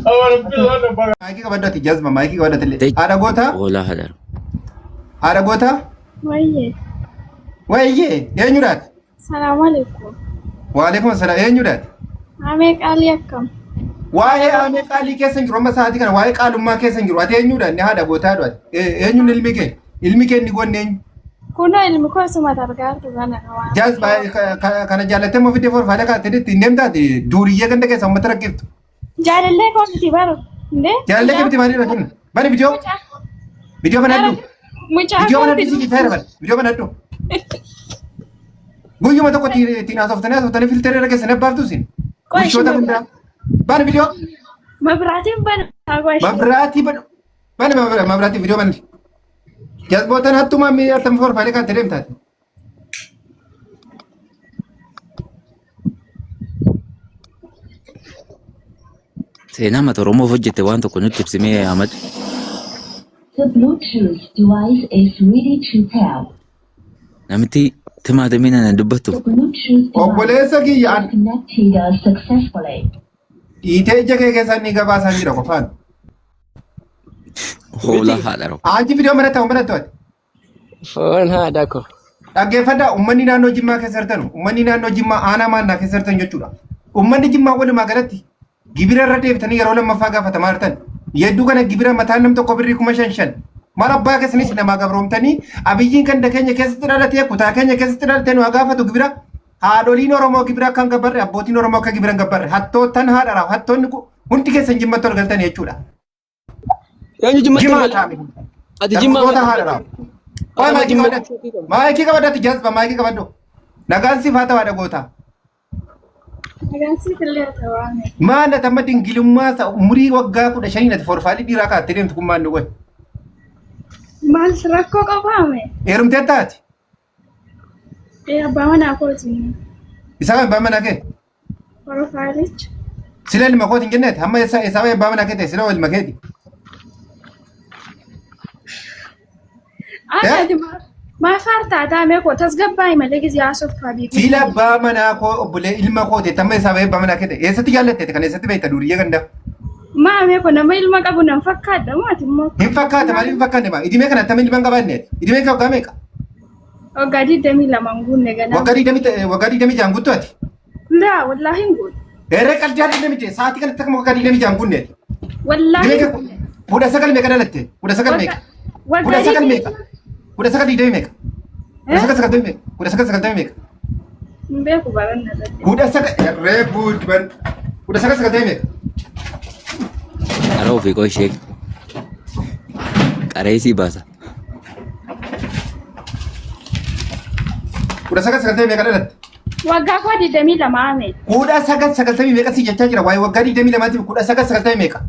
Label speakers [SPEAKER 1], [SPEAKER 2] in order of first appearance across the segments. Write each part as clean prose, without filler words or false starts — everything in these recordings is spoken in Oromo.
[SPEAKER 1] Maiki kabadati jazma maiki kabadati ada gota
[SPEAKER 2] wala hadar
[SPEAKER 1] ada gota wayye yenyurat
[SPEAKER 3] Assalamu alaikum.
[SPEAKER 1] wa alaikum assalam yenyurat
[SPEAKER 3] Ame qali akkam.
[SPEAKER 1] waye ame qali kesan jiro amma saati kana waye qalumma kesan jiro ate yenyurat ne hada gota do yenyun ilmike ni gonne
[SPEAKER 3] Kuna ilmi ko suma targartu gana kawan.
[SPEAKER 1] jazba kana jalate mo video for fala ka tedi nemda duriye ganda ke sammat rakiftu
[SPEAKER 3] Jalalle ko ti baro. Inde?
[SPEAKER 1] jalalle ke biti mari rakin bani video banadu
[SPEAKER 3] Mucha
[SPEAKER 1] video
[SPEAKER 3] ko
[SPEAKER 1] banadu sigi tayar video banadu guyu mata ko tina softane filter rake sene baftu sin
[SPEAKER 3] Koi
[SPEAKER 1] shota banda ban video
[SPEAKER 3] mabratin ban agwashi.
[SPEAKER 1] mabrati video ban jazbotan hatuma mi atam for fale ka terem tat
[SPEAKER 2] seenaa mata Oromoo hojjette waan tokko nutti ibsimee Ahmad.
[SPEAKER 4] The Bluetooth device is ready to pair.
[SPEAKER 2] Namitti timaatimii nana dubbattu.
[SPEAKER 4] The Bluetooth
[SPEAKER 1] obbolesa
[SPEAKER 4] device
[SPEAKER 1] kiyyan
[SPEAKER 4] is connected successfully.
[SPEAKER 1] ite jage ke sanni gaba san jira ko fan
[SPEAKER 2] Hola haadha roo.
[SPEAKER 1] anji video mana ta umana tot
[SPEAKER 5] Foon haadha ko.
[SPEAKER 1] dhaggeeffadha ummanni naannoo jimmaa keessa jirtan ummanni naannoo jimmaa aanaa maannaa keessa jirtan jechuudha ummanni jimmaa walumaa galatti gibira irra deebitanii yeroo lammaffaa gaafatamaa jirtan yedduu kana gibira mataan nam tokko birrii 5,500 maal abbaa keessanis namaa gabroomtanii abiyyiin kan keenya keessatti dhalatee kutaa keenya keessatti dhalatee nu gaafatu gibira haadholiin Oromoo gibira kan gabbarre abbootiin Oromoo akka gibira gabbarre hattootan haadharaa hattoonni hundi keessan jimmatti ol galtan jechuudha
[SPEAKER 5] Eenyu
[SPEAKER 1] jimmaa
[SPEAKER 5] jimmatti?
[SPEAKER 1] taa'ame
[SPEAKER 5] Ati jimmaa
[SPEAKER 1] dargaggoota haadharaa maayikii qabadatti jazba maayikii qabadhu nagaan siif haa ta'u haadha gootaa
[SPEAKER 3] Agansi kille tawame.
[SPEAKER 1] maana tamma dingilummaa sa umurii waggaa 15 ati forfaalii dhiiraa kaattee deemtu kun maal dhugoy
[SPEAKER 3] Mal rakko qabame.
[SPEAKER 1] heerumtee taati
[SPEAKER 3] Abbaa manaa kooti.
[SPEAKER 1] isa kan abbaa manaa kee
[SPEAKER 3] Profilich.
[SPEAKER 1] sila ilma kooti hin jenneeti hamma isa abbaa manaa kee ta'e sila ilma keeti
[SPEAKER 3] Ati ma farta ta me ko tasgabbai male gizi asof kabi.
[SPEAKER 1] sila abbaa manaa koo obbolee ilma kooti tamma isa abbaa manaa kee ta'e eessatti jaallatte kan eessatti beekta duriyyee ganda
[SPEAKER 3] Ma me ko nama ilma qabu nan fakkaadha maati immoo.
[SPEAKER 1] hin fakkaate maaliif hin fakkaanne maa idimee kana tamma ilma hin qabaanneeti idimee kee waggaa meeqa
[SPEAKER 3] Waggaa 22 guunne gana.
[SPEAKER 1] waggaa 20 guutuu ati
[SPEAKER 3] La wallahi nguun.
[SPEAKER 1] Erre qalbii adda namite sa'aatii kanatti akka waggaa 20 guunneeti
[SPEAKER 3] Wallahi.
[SPEAKER 1] Kudha sagal meeqa dhalatte kudha sagal meeqa kudha sagal meeqa kudha sagal 20 meeqa kudha sagal 90 meeqa kudha sagal 90 meeqa
[SPEAKER 3] Mbeku baranna dha.
[SPEAKER 1] kudha sagal reebuut ban kudha sagal 90 meeqa
[SPEAKER 2] Dhala ofii qoo ishee qareesii baasa.
[SPEAKER 1] kudha sagal 90 meeqa dhalatte
[SPEAKER 3] Waggaa koo 22 ame.
[SPEAKER 1] kudha sagal 90 meeqa si jechaa jira waa'ee waggaa 22tiif kudha sagal 90 meeqa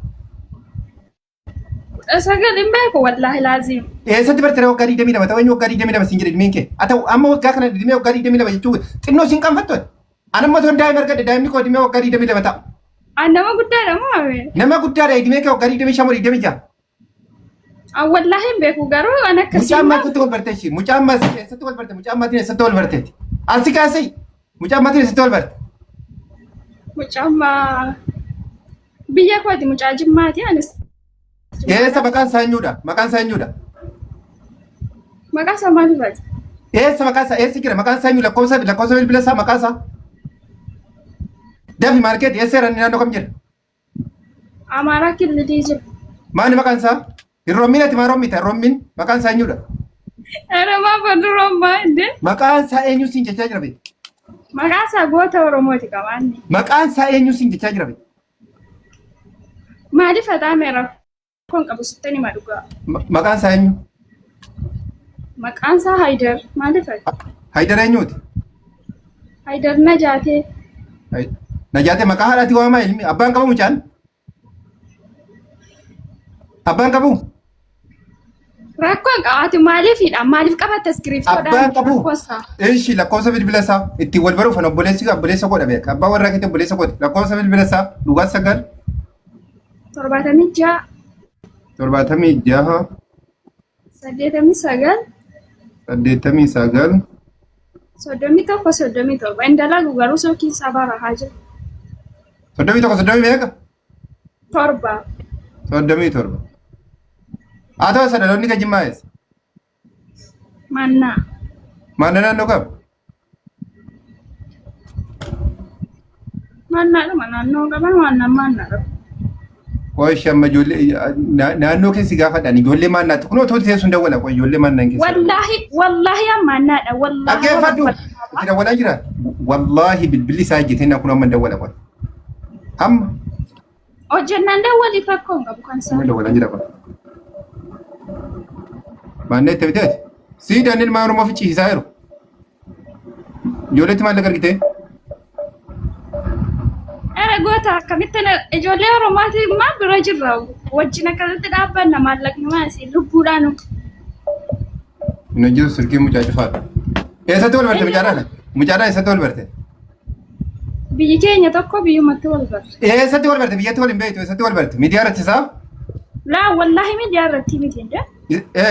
[SPEAKER 3] Sagal mbeku wallahi lazim.
[SPEAKER 1] eessatti bartee waggaa 22 ta'u eenyu waggaa 22 siin jedhe dhimeen kee haa ta'u amma waggaa kana dhimee waggaa 22 jechuun xinnoo siin qaanfattu anamma toon daa'ima argadhe daa'imni koo dhimee waggaa 22 ta'a
[SPEAKER 3] Nama guddaadha moo ame?
[SPEAKER 1] nama guddaadha dhimee kee waggaa 25 moo 26
[SPEAKER 3] Wallahi mbeku garuu an akkasii.
[SPEAKER 1] mucaan maatiitti wal bartee shi mucaan maatii eessatti wal barte mucaan maatiin eessatti wal barteeti asi kaasee mucaan maatiin eessatti wal barte
[SPEAKER 3] Mucamma biyya kooti mucaa jimmaati anis.
[SPEAKER 1] eessa maqaan isaa eenyudha maqaan isaa eenyudha
[SPEAKER 3] Maqaa isaa maal faati?
[SPEAKER 1] eessa maqaan isaa eessa jira maqaan isaa eenyu lakkoofsa bilbila isaa maqaa isaa dafi maarkeeti eessa jiran naannoo kam jira
[SPEAKER 3] Amaaraa killidii jira.
[SPEAKER 1] maani maqaan isaa hin roomminati maa roommita roommin maqaan isaa eenyudha
[SPEAKER 3] Eramaa fadurommaa inde.
[SPEAKER 1] maqaan isaa eenyu siin jechaa jira beeku
[SPEAKER 3] Maqaa isaa goota Oromooti qabaanne.
[SPEAKER 1] maqaan isaa eenyu siin jechaa jira beeku
[SPEAKER 3] Maaliif hataa meera kon qabu sittani ma dhugaa.
[SPEAKER 1] maqaan isaa eenyu
[SPEAKER 3] Maqaan isaa Haydar. Maaliif ati?
[SPEAKER 1] haydar eenyuuti
[SPEAKER 3] Haydar Najaatee.
[SPEAKER 1] najaate maqaa haadhaati waamaa ilmi abbaan qabu mucaan abbaan qabu
[SPEAKER 3] Rakkoon qabaatu maaliifidha? Maaliif qabatta iskiriiptoodhaan?
[SPEAKER 1] Abbaan qabu. Ishi lakkoofsa bilbila isaa ittiin wal baruuf obboleessa godha beeka. Abbaa warraa keetti obboleessa godha. Lakkoofsa bilbila isaa duwwaa 9
[SPEAKER 3] 76
[SPEAKER 1] 76
[SPEAKER 3] 89
[SPEAKER 1] 89
[SPEAKER 3] 31 indala garuu sookiin sabara haa jiru.
[SPEAKER 1] 31 beeka.
[SPEAKER 3] Torba.
[SPEAKER 1] 37 Atau sadalonni ka Jimmaa eessa?
[SPEAKER 3] Mannaa.
[SPEAKER 1] Manna naannoo qabu?
[SPEAKER 3] Mannaadhuma naannoo qaban mannaa qabu.
[SPEAKER 1] Qoy shamma ijoollee naannoo keessi gaafadhaan ijoollee mannaatti kunoo tooti teessuun dawwala qoy ijoollee mannaan keessa.
[SPEAKER 3] Wallahi mannaadha wallahi.
[SPEAKER 1] Dhaggeeffadhu. Itti dawwalaa jira. Wallahi bilbilli isaa ejjetee na kunoo amma dawwala qoy. Amma.
[SPEAKER 3] Hojjannaan dawwaliif rakkoon qabu kan isaa.
[SPEAKER 1] Amma dawwalaa jira qoy. Manne itti bitee siidaan ilmaa Oromoo fichiisaa jiru. Ijoolleetti maal argitee?
[SPEAKER 3] Goota akkamitti ijoollee Oromootii maal bira jirra wajjin akkasitti dhaabbanna maallaqni maasii lubbuudhaan.
[SPEAKER 1] Inni hojjetu sirkii mucaa cufaadha. Eessatti wal barte mucaadhaan? Mucaadhaan eessatti wal barte?
[SPEAKER 3] Biyyi keenya tokko biyyumatti wal barte.
[SPEAKER 1] Eessatti wal barte? Biyyatti wal hin beektu eessatti wal barte? Miidiyaa irratti isaa?
[SPEAKER 3] Laa wallahi miidiyaa irratti miti hin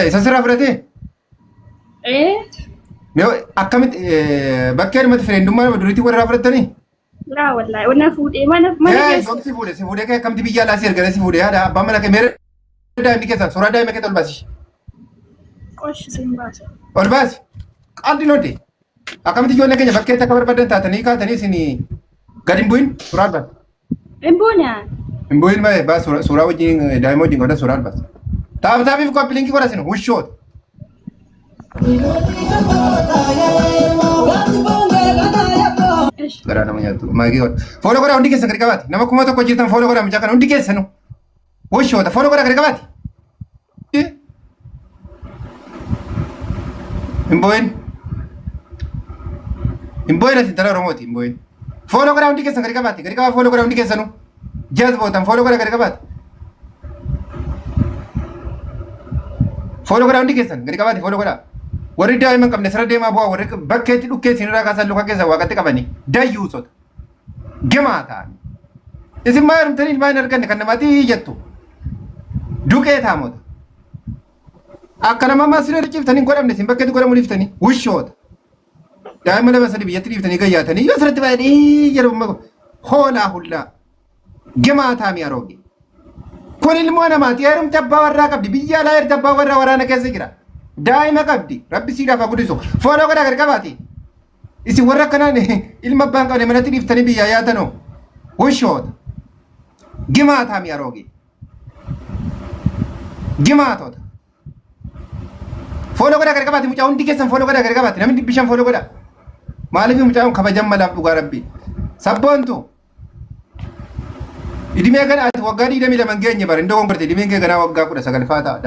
[SPEAKER 1] isa sirraa fudhatee? Akkamitti bakkee dhimma fireenummaa duriitti warraa fudhattanii?
[SPEAKER 3] Laa wallahi wanna fuudhee mana keessa.
[SPEAKER 1] Si fuudhee kee akkamitti biyya alaa si erganii si fuudhee haadha abbaa mana kee meera daa'imni keessa suuraa daa'ima kee ol baasi.
[SPEAKER 3] Qoshi siin baasa.
[SPEAKER 1] Ol baasi. Qaldi loodde. Akkamitti ijoollee keenya bakkeetti akka barbaadan taatanii kaatanii isin gadi hin bu'in suuraa baasi.
[SPEAKER 3] Hin bu'inaa.
[SPEAKER 1] Hin bu'in baas suuraa wajjin daa'ima wajjin godha suuraa baasi. Taaphitaafiif koppiliinkii godha isin wushshoota. Garaa nama nyaatu maagii godha. Fooloo godhaa hundi keessan gadi qabaati. Nama kuma tokko jirtan fooloo godhaa mucaa kana hundi keessanu. Wushshoota fooloo godhaa gadi qabaati. Hin bu'in. Hin bu'in ati intala Oromooti hin bu'in. Fooloo godhaa hundi keessan gadi qabaati. Gadi qabaa fooloo godhaa hundi keessanu. Jazbootan fooloo godhaa gadi qabaati. Fooloo godhaa hundi keessan gadi qabaati fooloo godhaa. Warri daa'ima hin qabne sirra deemaa bu'aa warri bakkeetti dhukkee sinirraa kaasan luka keessa waaqatti qabanii dayyuusota gimaa ta'an. Isin maa hirmtanii ilmaa hin arganne kan namaatti jettu duqee taamota. Akka nama ammaa siree ciiftanii godhamne isin bakkeetti godhamu dhiiftanii wushshoota. Daa'ima lama sadii biyyatti dhiiftanii gayyaatanii yoo sirratti baay'ee jedhamu hoolaa hullaa gimaa taamii arooge. Kun ilmoo namaati heerumti abbaa warraa qabdi biyya alaa heerti abbaa warraa waraana keessa jira. Daa'ima qabdi rabbi siidhaaf haa guddisu fooloo godhaa gadi qabaati. Isin warra akkanaan ilma abbaan qabne manatti dhiiftanii biyyaa yaatanoo wushshoota gimaa taamii arooge gimaatota fooloo godhaa gadi qabaati mucaa hundi keessan fooloo godhaa gadi qabaati namni bishaan fooloo godhaa maaliif mucaan kabajan malaaf dhugaa rabbi sabboontu idimee kana ati waggaa 22 geenye bara indoo gongorte idimeen kee ganaa waggaa 19 faa ta'a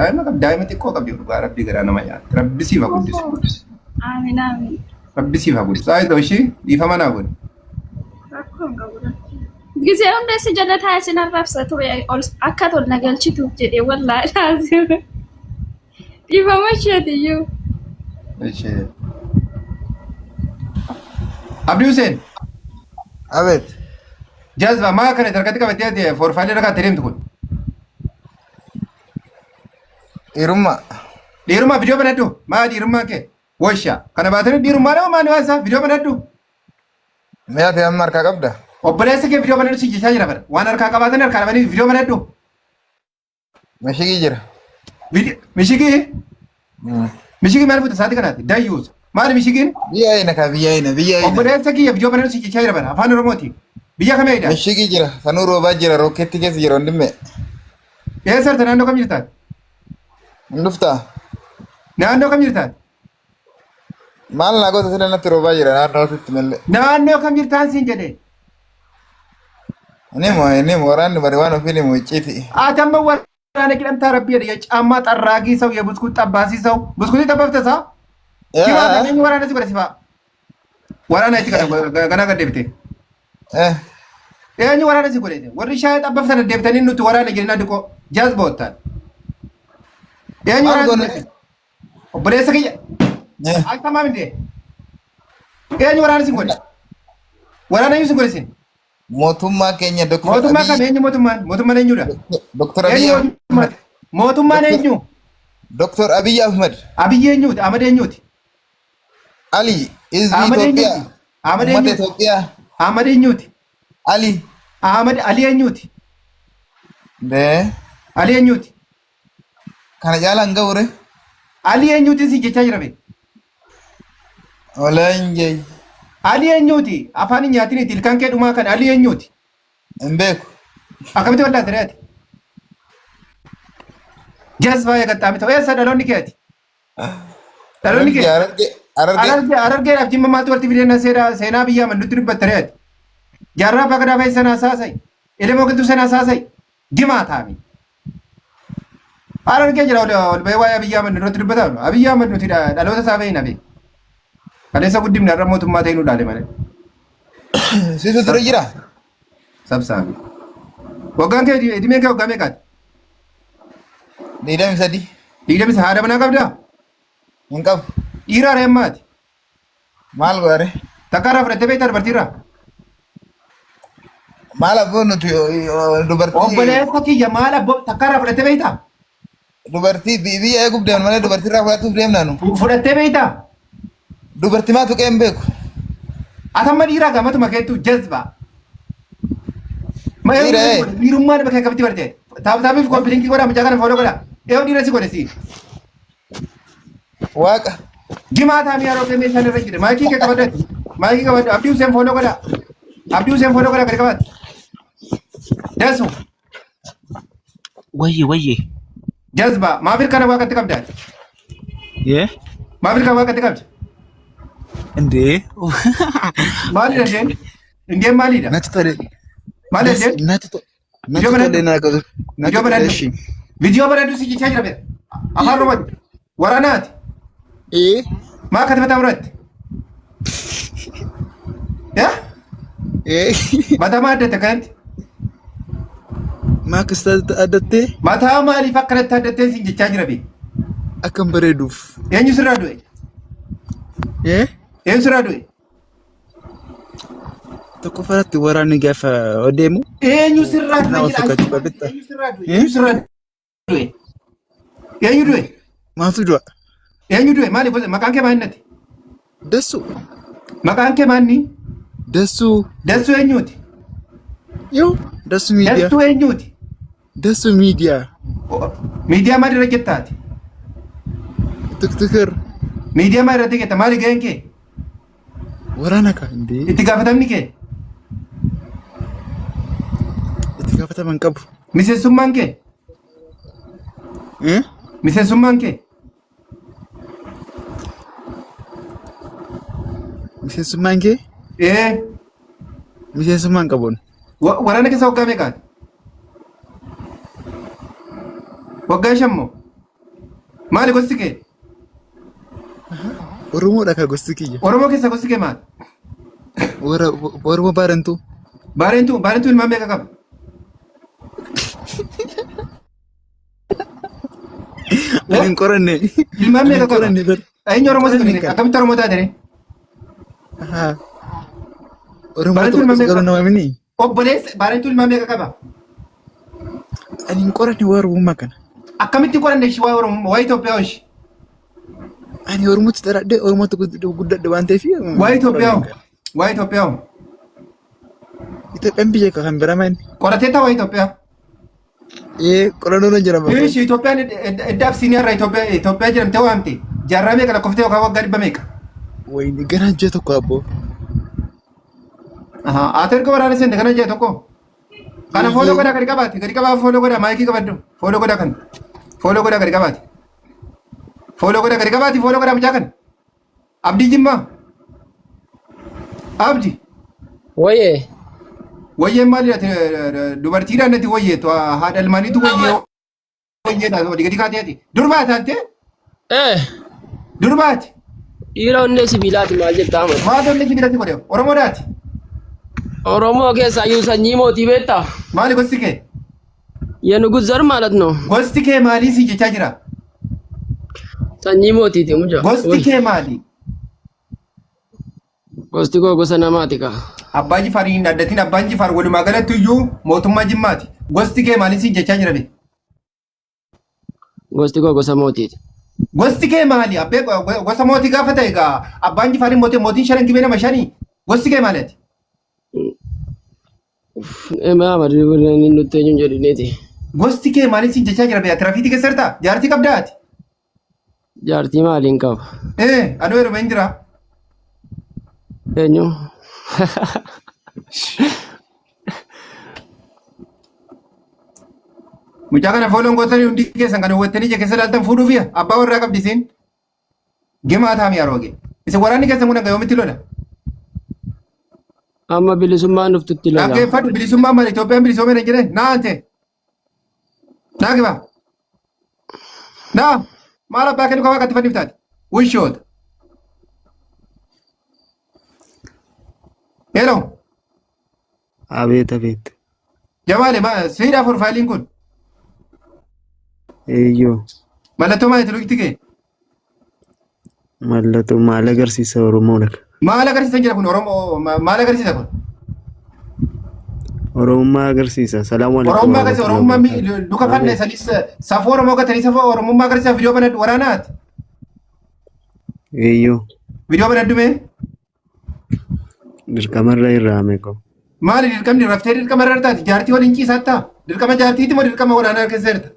[SPEAKER 1] daa'ima xiqqoo qabdi dhugaa rabbi garaa nama nyaatti rabbi siif haa guddisu.
[SPEAKER 3] Amiin amiin.
[SPEAKER 1] Rabbi siif haa guddisu. Saayii ta'u ishii dhiifama naa godhe.
[SPEAKER 3] Rakkoon qabu gisee hunda si jala taa'e sin arrabsa ture akka tol na galchituuf jedhee wallaahi taasise. Dhiifama isheetiyyuu.
[SPEAKER 1] Ishee. Abdii Hussein.
[SPEAKER 6] Abeet.
[SPEAKER 1] Jazba maa kana dargatti qabattee foorfaalee irra kaatee deemtu kun.
[SPEAKER 6] Dhiirummaa.
[SPEAKER 1] Dhiirummaa viidiyoo banadhu maa dhiirummaa kee washaa kana baatanii dhiirummaa nama maa niwaasaa viidiyoo banadhu.
[SPEAKER 6] Mee ati amma harkaa qabda?
[SPEAKER 1] Obboleessa kee viidiyoo banadhu si jechaa jira bara waan harkaa qabaatan harkaa dhabanii viidiyoo banadhu.
[SPEAKER 6] Mishigii jira.
[SPEAKER 1] Mishigii? Mishigii maal fuuta sa'aatii kanaatti dayyuusa maali mishigiin?
[SPEAKER 6] Biyya ayina ka biyya ayina biyya ayina.
[SPEAKER 1] Obboleessa kiyya viidiyoo banadhu si jechaa jira bara afaan Oromootiin. Biyya kameedha?
[SPEAKER 6] Mishigii jira. Fanuu roobaa jira. Rooketti keessa jira hundimme.
[SPEAKER 1] Eessa jirta naannoo kam jirtaati?
[SPEAKER 6] Hunduftaa.
[SPEAKER 1] Naannoo kam jirtaati?
[SPEAKER 6] Maal naa goota sila natti roobaa jira naannoo asitti malee.
[SPEAKER 1] Naannoo kam jirtaan siin jedhee?
[SPEAKER 6] Inni waraanni bari waan ofiin himu icciiti.
[SPEAKER 1] Atamma waraana kidhamtaa rabbii jedhe caammaa xarraagii sau ya buskuut xabbaasii sau buskuutii xabbaafte saa? Kibaa kan waraana si godhe sifaa? Waraana itti ganaa gad deebite. Eenyu waraana si godhe warri shaayii xabbaaftan deebitanii nuti waraana jenna diqoo jaaz boottaan. Eenyu waraana obboleessa kiyya. Akka maamillee. Eenyu waraana isin godhe? Waraana eenyu isin godhe isin?
[SPEAKER 6] Mootummaa keenya
[SPEAKER 1] mootummaa kam eenyu mootummaan? Mootummaan eenyudha?
[SPEAKER 6] Dr. Abiy Ahmed.
[SPEAKER 1] Mootummaan eenyu?
[SPEAKER 6] Dr. Abiy Ahmed.
[SPEAKER 1] Abiy eenyuuti? Ahmed eenyuuti?
[SPEAKER 6] Ali Izmi Itoophiyaa.
[SPEAKER 1] Ahmed
[SPEAKER 6] Uummata Itoophiyaa.
[SPEAKER 1] Ahmed eenyuuti?
[SPEAKER 6] Ali.
[SPEAKER 1] Ahmed Ali eenyuuti? Ali eenyuuti?
[SPEAKER 6] Kana jaalan ga'ure.
[SPEAKER 1] Ali eenyuuti si jechaa jira bee?
[SPEAKER 6] Olanjay.
[SPEAKER 1] Ali eenyuuti? Afaan nyaatiniiti ilkaan kee dhumaa kan Ali eenyuuti?
[SPEAKER 6] Hin beeku.
[SPEAKER 1] Akkamitti waldaa tireeti? Jazbaa eeggattaa miti eessa dhaloonni keeti? Dhaloonni kee? Arargeedhaaf jimma maaltu walitti fideenna seenaa biyyaa mandutti dubbattareeti? Jaarraa abbaa gadaa fa'i sanaa saasai. Elemoo giltuu sanaa saasai. Jimaa taami. Arargee jira ol bahee waa'ee Abiyyi Ahmed irratti dubbatamu. Abiyyi Ahmed nuti dhaloota isaa beekna bee. Kaleessa guddimna irra mootummaa ta'ee nu dhaale malee.
[SPEAKER 6] Situ ture jira?
[SPEAKER 1] Sabsaabi. Waggaan kee edimee kee waggaa meeqaati?
[SPEAKER 6] 23.
[SPEAKER 1] 23 haadha manaa qabdaa?
[SPEAKER 6] Hin qabu.
[SPEAKER 1] Dhiiraa reemmaati?
[SPEAKER 6] Maal goore?
[SPEAKER 1] Takkaarraa fudhattee beektaa dubartiirraa?
[SPEAKER 6] Maal abboo nuti dubartii.
[SPEAKER 1] Obboleessa kiyya maal abboo takkaarraa fudhattee beektaa?
[SPEAKER 6] Dubartii biyya eeguuf deemnu malee dubartiirraa fudhatuuf deemna nu.
[SPEAKER 1] Fudhattee beektaa?
[SPEAKER 6] Dubartii maa tuqee hin beeku.
[SPEAKER 1] Atamma dhiiraa gamatuma keettuu jazbaa. Dhiirummaa nama kee akkamitti bartee? Taaphtaapiif kompiilinkii godhaa mucaa kana fooloo godhaa. Eewu dhiira si godhe si.
[SPEAKER 6] Waaqa.
[SPEAKER 1] Jimaa taamii yeroo kee meeshaan irra jire. Maayikii kee qabadde. Maayikii qabadde. Abdii Huseen fooloo godhaa. Abdii Huseen fooloo godhaa gadi qabatte. Deesu.
[SPEAKER 2] Wayye.
[SPEAKER 1] Jazbaa maafir kana waaqatti qabdaa? Maafir kana waaqatti qabda?
[SPEAKER 2] Indee.
[SPEAKER 1] Maalidha indeen? Indeen maalidha?
[SPEAKER 6] Natti tole.
[SPEAKER 1] Maal indeen?
[SPEAKER 6] Natti tole naa qabu.
[SPEAKER 1] Viidiyoo bareedu. Viidiyoo bareedu si jechaa jira beera. Afaan Oromooti. Waraanaati. Maa katabataa muraatti? Mataa maa addatte kanatti?
[SPEAKER 6] Maa kasta addattee?
[SPEAKER 1] Mataa maaliif akkanatti addattee si jechaa jira bee?
[SPEAKER 6] Akkam bareeduuf.
[SPEAKER 1] Eenyu sirraa du'e? Eenyu sirraa du'e?
[SPEAKER 6] Tokko faratti waraanni gaafa deemu.
[SPEAKER 1] Eenyu sirraa du'e? Eenyu sirraa du'e? Eenyu sirraa du'e? Eenyu du'e?
[SPEAKER 6] Maatu du'a?
[SPEAKER 1] Eenyu du'e? Maali maqaan kee maalinnati?
[SPEAKER 6] Dassu.
[SPEAKER 1] Maqaan kee maanni?
[SPEAKER 6] Dassu.
[SPEAKER 1] Dassu eenyuuti?
[SPEAKER 6] Yoo Dassu miidiyaa.
[SPEAKER 1] Dassu eenyuuti?
[SPEAKER 6] Dassu miidiyaa.
[SPEAKER 1] Miidiyaa maal irra jettaati?
[SPEAKER 6] Tiktikir.
[SPEAKER 1] Miidiyaa maal irratti jetta? Maali gaheen kee?
[SPEAKER 6] Waraana ka indee.
[SPEAKER 1] Itti gaafatamni kee?
[SPEAKER 6] Itti gaafataman qabu.
[SPEAKER 1] Miseensummaan kee? Miseensummaan kee?
[SPEAKER 6] Miseensummaan kee? Miseensummaan qabuun.
[SPEAKER 1] Waraana keessa waggaa meeqaati? Waggaa 5 moo? Maali gosti kee?
[SPEAKER 6] Oromoodha ka gosti kiyya.
[SPEAKER 1] Oromoo keessa gosti kee maali?
[SPEAKER 6] Oromoo Baarentuu.
[SPEAKER 1] Baarentuu ilmaan meeqa qaba?
[SPEAKER 6] Ani hin qoranne.
[SPEAKER 1] Ilmaan meeqa qaba? Eenyu Oromoo si godhine? Akkamitti Oromoo taatee?
[SPEAKER 6] Oromoo tokko garuu nama mini.
[SPEAKER 1] Obboleessa Baarentuu ilmaan meeqa qaba?
[SPEAKER 6] Ani hin qoranne waa Oromummaa kana.
[SPEAKER 1] Akkamitti qoranne ishii waa Oromoo waa Itoophiyaa ishii?
[SPEAKER 6] Ani Oromootti taradhee Oromootti guddadhe waan ta'eef.
[SPEAKER 1] Waa Itoophiyaa hoo? Waa Itoophiyaa hoo?
[SPEAKER 6] Itoophiyaan biyya kan biraman.
[SPEAKER 1] Qoratee ta'aa Itoophiyaa?
[SPEAKER 6] Qorannoo jira bakka.
[SPEAKER 1] Ishii Itoophiyaan eddaaf siiniyaarraa Itoophiyaa jedhamtee waamte jaarraa meeqa lakkoftee yookaan waggaa 100 meeqa?
[SPEAKER 6] Wayini ganaa ji'a tokko abboo.
[SPEAKER 1] Ati erga waraana seente ganaa ji'a tokko? Kana fooloo godhaa gadi qabaate gadi qabaa fooloo godhaa maayikii qabaddu fooloo godhaa kan fooloo godhaa gadi qabaate fooloo godhaa gadi qabaate fooloo godhaa mucaa kan Abdii Jimmaa Abdi. Wayyee maalidha dubartiidhaan natti wayyeetu haadha ilmaaniitu wayyeedha gadi kaateeti durbaa taate? Durbaati.
[SPEAKER 5] Dhiira onnee sibiilaati maal jettaa amma?
[SPEAKER 1] Maal onnee sibiilaati godhe? Oromoodhaati.
[SPEAKER 5] Oromoo keessaa iyyuu sanyii mootii beektaa?
[SPEAKER 1] Maali gosti kee?
[SPEAKER 5] Yenuguz zar ማለት ነው።
[SPEAKER 1] Gosti kee maalii si jechaa jira?
[SPEAKER 5] Sanyii mootiiti muja.
[SPEAKER 1] Gosti kee maali?
[SPEAKER 5] Gosti koo gosa namaati kaa.
[SPEAKER 1] Abbaan Jifaar hin addatiin abbaan Jifaar walumaa galatti iyyuu mootummaa Jimmaati. Gosti kee maali siin jechaa jira be?
[SPEAKER 5] Gosti koo gosa mootiiti.
[SPEAKER 1] Gosti kee maali? Abbee gosa mootii gaafa ta'e egaa abbaan Jifaar mootiin shanan gibee nama shanii. Gosti kee maaliiti?
[SPEAKER 5] Maa marii nutti eenyuun jedhineeti.
[SPEAKER 1] Gosti kee maali siin jechaa jira be? Ati rafiitii keessa jirtaa? Jaartii qabdaati?
[SPEAKER 5] Jaartii maaliin qaba?
[SPEAKER 1] Anuu yeroo hin jira.
[SPEAKER 5] Eenyu?
[SPEAKER 1] Mucaa kana fooloon gootanii hundi keessan kan hubattanii ija keessa ilaaltan fuudhuufi abbaa warraa qabdisiin gimaa taa'ame yerooge. Isin waraanni keessan kun hanga yoomitti lola?
[SPEAKER 5] Amma bilisummaan dhuftutti lola.
[SPEAKER 1] Dhaggeeffadhu bilisummaan maali? Itoophiyaan bilisoomee hin jedhee naa ante. Naa giba. Naa maal abbaa kennu qabaa qatti fanniif taate? Wishoota. Hello.
[SPEAKER 7] Abeet abeet.
[SPEAKER 1] Jamaale siidhaa profaayiliin kun.
[SPEAKER 7] Eeyyoo.
[SPEAKER 1] Mallattoo maalitti lukti kee?
[SPEAKER 7] Mallattoo maal agarsiisa Oromoodha?
[SPEAKER 1] Maal agarsiisan jira kun Oromoo maal agarsiisa kun?
[SPEAKER 7] Oromummaa agarsiisa. Salaamu alaikum.
[SPEAKER 1] Oromummaa agarsiisa. Oromummaa luka fanne sanis safoo Oromoo gatanii safoo Oromummaa agarsiisa viidiyoo banadhu waraanaati.
[SPEAKER 7] Eeyyoo.
[SPEAKER 1] Viidiyoo banadhu mee?
[SPEAKER 7] Dirqamarra irraame ko.
[SPEAKER 1] Maali dirqamni raftee dirqamarra taati? Jaartii waliin ciisaattaa? Dirqama jaartiiti moo dirqama waraanaa keessa jirta?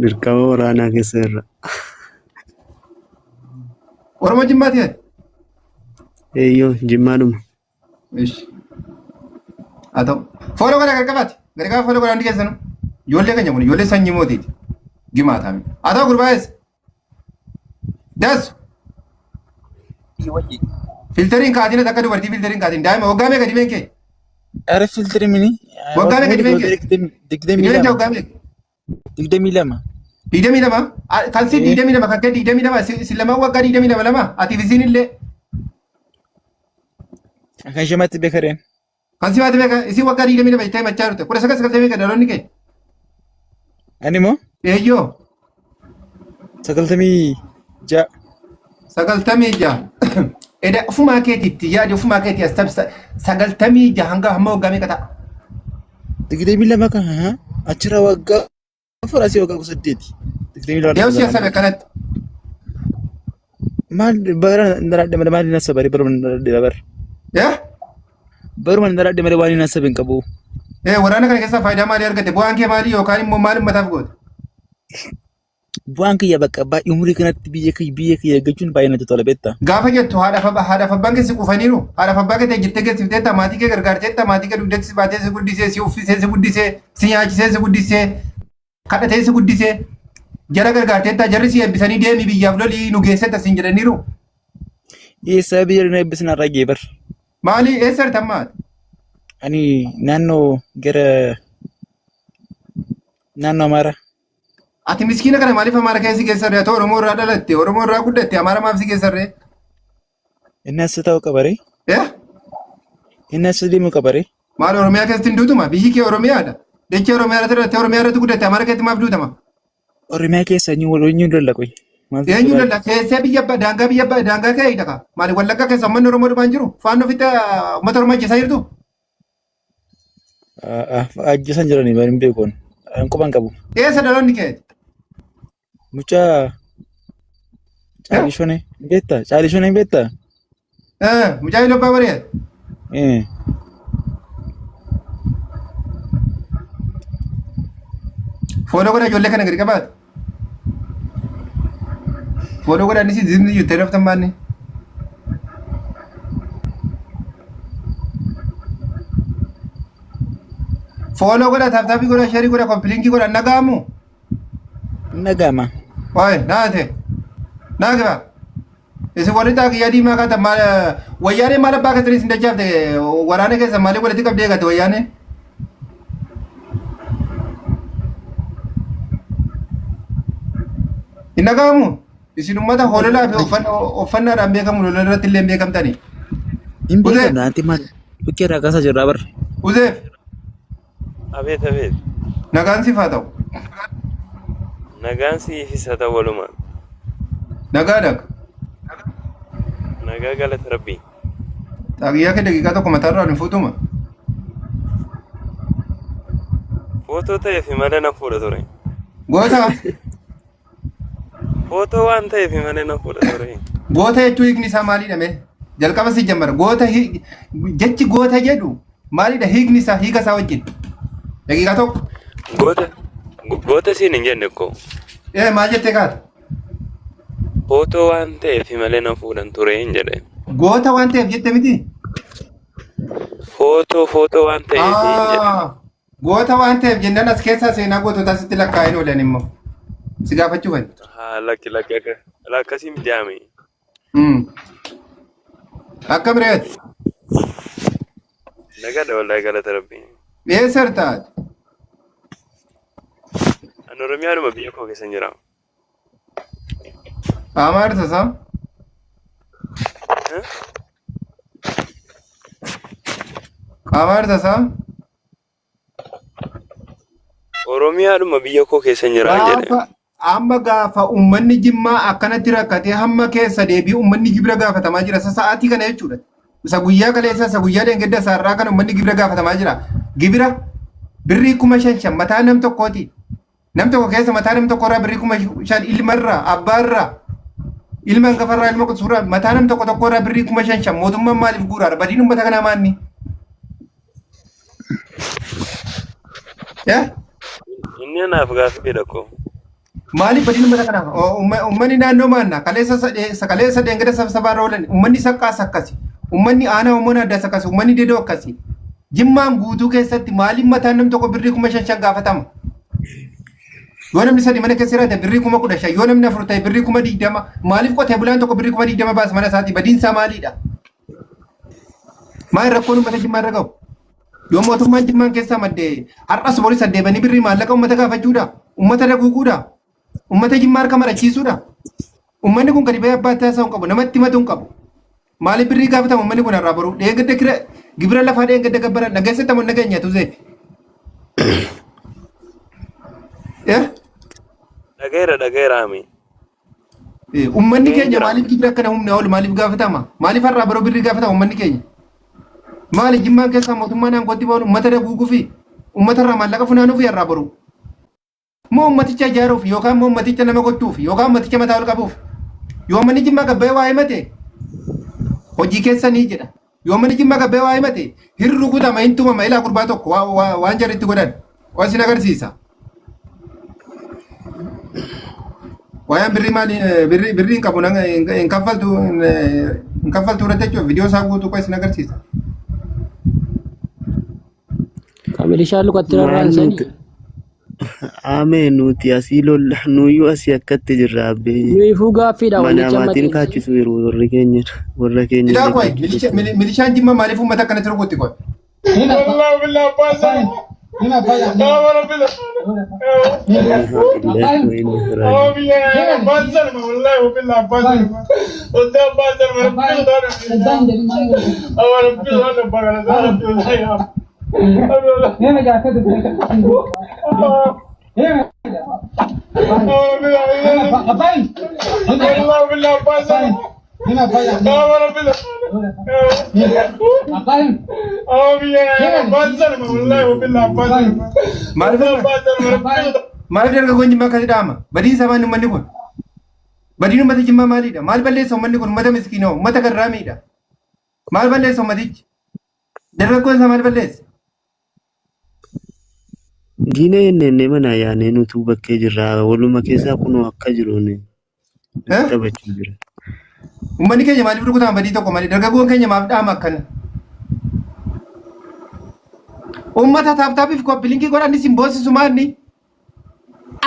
[SPEAKER 7] Dirqama waraanaa keessa irra.
[SPEAKER 1] Oromoo Jimmaati ati?
[SPEAKER 7] Eeyyoo Jimmaadhuma.
[SPEAKER 1] Ishi. Haa ta'u. Fooloo kana qarqabaati. Gargaa fooloo kana hundi keessanuu. Ijoollee keenya kun ijoollee sanyii mootiiti. Gimaa taa'ame. Haa ta'u gurbaa'ees. Dasu. Filteriin kaatiin akka dubartii filteriin kaatiin daa'ima waggaa meeqa dhibeen kee?
[SPEAKER 6] Are filtri mini.
[SPEAKER 1] Waggaa meeqa dhibeen kee? Dhibeen kee waggaa meeqa?
[SPEAKER 6] 22.
[SPEAKER 1] 22? Kan si 22 kan kee 22 si lama waggaa 22 lama atiif isiin illee.
[SPEAKER 6] Kan shamatti beekareen.
[SPEAKER 1] Kan si baate beeka isiin waggaa 22 jettee machaa jirte 19 dhaloonni kee.
[SPEAKER 6] Ani moo?
[SPEAKER 1] Eeyyoo.
[SPEAKER 6] 96.
[SPEAKER 1] 96. Eda ufumaa keetiitti yaadi ufumaa keetii as tabsa 96 hanga hamma waggaa meeqa ta'a?
[SPEAKER 6] 22 kan achirra waggaa afur asii waggaa 8. 22.
[SPEAKER 1] Yoo si asabe kanatti.
[SPEAKER 6] Maal bara ndaradde malee maal nasa bari bara ndaradde bar.
[SPEAKER 1] Yaa?
[SPEAKER 6] Baruma ndaradde malee waan nasa bin qabu.
[SPEAKER 1] Waraana kana keessaa faayidaa maalii argatte? Bu'aan kee maalii yookaan immoo maal ummataaf goote?
[SPEAKER 6] Bu'aan kiyya bakka baay'ee umurii kanatti biyya kiyya eeggachuun baay'ee natti tola beektaa.
[SPEAKER 1] Gaafa jettu haadhaaf abbaan keessi qufaniiru haadhaaf abbaa kee jettee geessifteetta maatii kee gargaarteetta maatii kee dugdatti si baatee si guddisee si uffisee si guddisee si nyaachisee si guddisee kadhatee si guddisee jara gargaarteetta jarri si eebbisanii deemii biyyaaf lolii nu geessetta siin jedhaniiru.
[SPEAKER 6] Eessa biyya na eebbisan irraa geebar.
[SPEAKER 1] Maali eessa jirtan maati?
[SPEAKER 6] Ani naannoo gara naannoo Amaaraa.
[SPEAKER 1] Ati miskiina kana maaliif Amaara keessa si geessarree? Ati Oromoo irraa dhalatte Oromoo irraa guddatte Amaara maaf si geessarree?
[SPEAKER 6] Inni as ta'uu qabaree. Inni as deemuu qabaree.
[SPEAKER 1] Maal Oromiyaa keessatti hin duutuma? Biyyi kee Oromiyaadha. Dachee Oromiyaa irratti guddatte Amaara keessatti maaf duutama?
[SPEAKER 6] Oromiyaa keessa eenyu dallaqu?
[SPEAKER 1] Eenyu dallaqu? Keessee daangaa kee hidhaka. Maali Wallaggaa keessa uummanni Oromoo dhumaan jiru? Faannoo fitta uummata Oromoo ajjeesaa jirtu?
[SPEAKER 6] Ajjeesan jiranii bari hin beekuun. Quban qabu.
[SPEAKER 1] Eessa dhaloonni kee?
[SPEAKER 6] Mucaa Caalishone beektaa? Caalishone beektaa?
[SPEAKER 1] Mucaa Iloobbaa Bareeda. Fooloo godha ijoollee kana gadi qabaate. Fooloo godha inni si zimni jettee daftan baanne. Fooloo godha taaptaappii godha sheerii godha kompiiliinkii godha nagaamu.
[SPEAKER 6] Nagaama.
[SPEAKER 1] Waa'ee naate naagiba. Isin warri taakiyyaa diimaa kaata wayyaanee maal abbaa keessanii isin dachaafte waraana keessa maaliif walitti qabdee eegate wayyaanee? Hin nagaamu. Isin uummata hoololaa fi uffannaadhaan beekamu lola irratti illee beekamtanii.
[SPEAKER 6] Hin beekamna anti maal bukkee irraa kaasaa jirra bar.
[SPEAKER 1] Uzeef.
[SPEAKER 8] Abeet.
[SPEAKER 1] Nagaan siif haa ta'u.
[SPEAKER 8] Nagaan siifis haa ta'u walumaa.
[SPEAKER 1] Nagaadha.
[SPEAKER 8] Nagaa galata rabbii.
[SPEAKER 1] Xaaqiyyaa kee daqiiqaa tokko mataarraa hin fuutuma.
[SPEAKER 8] Footoo ta'eef malee na fuudha ture.
[SPEAKER 1] Goota.
[SPEAKER 8] Footoo waan ta'eef malee na fuudha ture.
[SPEAKER 1] Goota jechuun hiikni isaa maalidha mee? Jalqaba si jammara. Goota jechi goota jedhu maalidha hiikni isaa hiika isaa wajjin? Daqiiqaa tokko.
[SPEAKER 8] Goota siin hin jenne ko.
[SPEAKER 1] Maal jettee kaata?
[SPEAKER 8] Footoo waan ta'eef malee na fuudhan ture hin jedhe.
[SPEAKER 1] Goota waan ta'eef jette miti?
[SPEAKER 8] Footoo waan ta'eef hin jedhe.
[SPEAKER 1] Goota waan ta'eef jennaan as keessaa seenaa goototaa sitti lakkaa'een oolan immoo. Si gaafachuu fa'i.
[SPEAKER 8] Lakki akkasiin jaame.
[SPEAKER 1] Akka bireeti.
[SPEAKER 8] Nagaadha wallahi galata rabbii.
[SPEAKER 1] Eessar taate?
[SPEAKER 8] Ani Oromiyaadhuma biyya koo keessa jira.
[SPEAKER 1] Amaarta isaa? Amaarta isaa?
[SPEAKER 8] Oromiyaadhuma biyya koo keessa jira jedhe.
[SPEAKER 1] Amma gaafa uummanni Jimmaa akkanatti rakkatee hamma keessa deebii uummanni gibira gaafatamaa jira. Sa'aatii kana jechuudha. Isa guyyaa kaleessa isa guyyaa deengedda isaarraa kan uummanni gibira gaafatamaa jira. Gibira birrii 5,000 mataa nam tokkooti. Nam tokko keessa mataa nam tokkorraa birrii 5,000 ilmarraa abbaarraa ilma hangafarraa ilma quxisuurraa mataa nam tokkorraa birrii 5,000 mootummaan maaliif guuraadha? Badiin uummata kanaa maanni?
[SPEAKER 8] Inni anaaf gaaffiidha ko.
[SPEAKER 1] Maaliif badiin uummata kanaaf? Uummanni naannoo maanna kaleessa deengada sabsabaarra oolan uummanni saqqaas akkasi. Uummanni aanaa uummanni addaas akkasi. Uummanni dedoo akkasi. Jimmaan guutuu keessatti maaliif mataan nam tokko birrii 5,000 gaafatama? Yoo namni sadi mana keessa jiraate birrii 15,000 yoo namni 4 ta'e birrii 20,000 maaliif qotee bulaan tokko birrii 20,000 baasa mana isaati badiin isaa maalidha? Maal rakkoon uummata Jimmaa irra qabu? Yoo mootummaan Jimmaan keessaa maddee har'as boris addeebanii birrii maallaqa uummata gaafachuudha? Uummata daguuquudha? Uummata Jimmaa harka marachiisuudha? Uummanni kun gadi ba'ee abbaa taasaa hin qabu namatti himatu hin qabu. Maaliif birrii gaafatama uummanni kun irraa baruu? Dheengadda gibira lafaa dheengadda gabbaran dhageessitamu nageenya tuzeef.
[SPEAKER 8] Dhageera ami.
[SPEAKER 1] Uummanni keenya maaliif gibira akkana humna ol maaliif gaafatama? Maaliif har'aa baruu birrii gaafatama uummanni keenya? Maali Jimmaan keessaa mootummaan aangootti ba'uun uummata daguuguu fi uummata irraa maallaqa funaanuu fi har'aa baruu? Moo uummaticha ijaaruuf yookaan moo uummaticha nama gochuuf yookaan uummaticha mataa ol qabuuf? Yoo manni Jimmaa gabbee waa himate hojii keessanii jedha. Yoo manni Jimmaa gabbee waa himate hirru gutama hin tumama ilaa gurbaa tokko waan jarritti godhan waan sin agarsiisa. Waayaan birrii maali birrii hin qabu hin kaffaltu irratti jechuudha viidiyoo isaa guutuu qo'is sin agarsiisa.
[SPEAKER 5] Kamilishaa luqatti rarraasanii.
[SPEAKER 7] Ameen nuti asii lolla nuyyuu asii akkatti jirra abbee.
[SPEAKER 5] Nuufuu gaaffiidha
[SPEAKER 7] waliin maatiin kaachisu yeroo warra keenya.
[SPEAKER 1] Idaa qoy milishaan Jimmaa maaliif uummata akkanatti rukutti qoy? Maaliif dargaggoon Jimmaa akkasii dhaama? Badiin isaa maali uummanni kun? Badiin uummata Jimmaa maalidha? Maal balleessa uummanni kun? Uummata miskiinaa, uummata garraamiidha. Maal balleessa uummatichi? Dargaggoon isaa maal balleessa?
[SPEAKER 7] Diinee inni mana yaanee nutu bakkee jirra waluma keessaa kunoo akka jiruun taphachuu jira.
[SPEAKER 1] Uummanni keenya maaliif rukutama badii tokko malee dargaggoon keenya maaf dhaama akkana? Uummata taaptaapiif koppilinkii godhan isin boosisu maanni?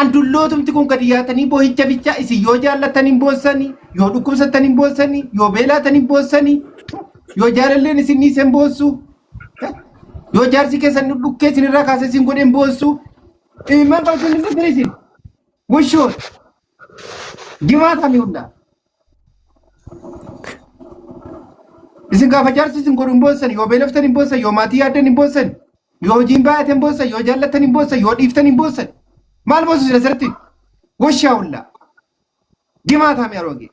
[SPEAKER 1] Andullootumti kun gadi yaatanii boohicha bichaa isin yoo jaallatan hin boossanii, yoo dhukkubsatan hin boossanii, yoo beelaatan hin boossanii, yoo jaalalleen isin dhiisen boossu, yoo jaarsi keessan dhukkee isin irraa kaasee isin godheen boossu, maal qabatu hin dhufne isin? Wushoon Jimaa kamii hundaa? Isin gaafa jaarsi isin godhu hin boossan, yoo beeloftan hin boossan, yoo maatii yaaddan hin boossan, yoo hojiin baay'atan hin boossan, yoo jaallatan hin boossan, yoo dhiiftan hin boossan. Maal boosu sila sirriitti? Washaa hullaa. Jimaata mi arooge.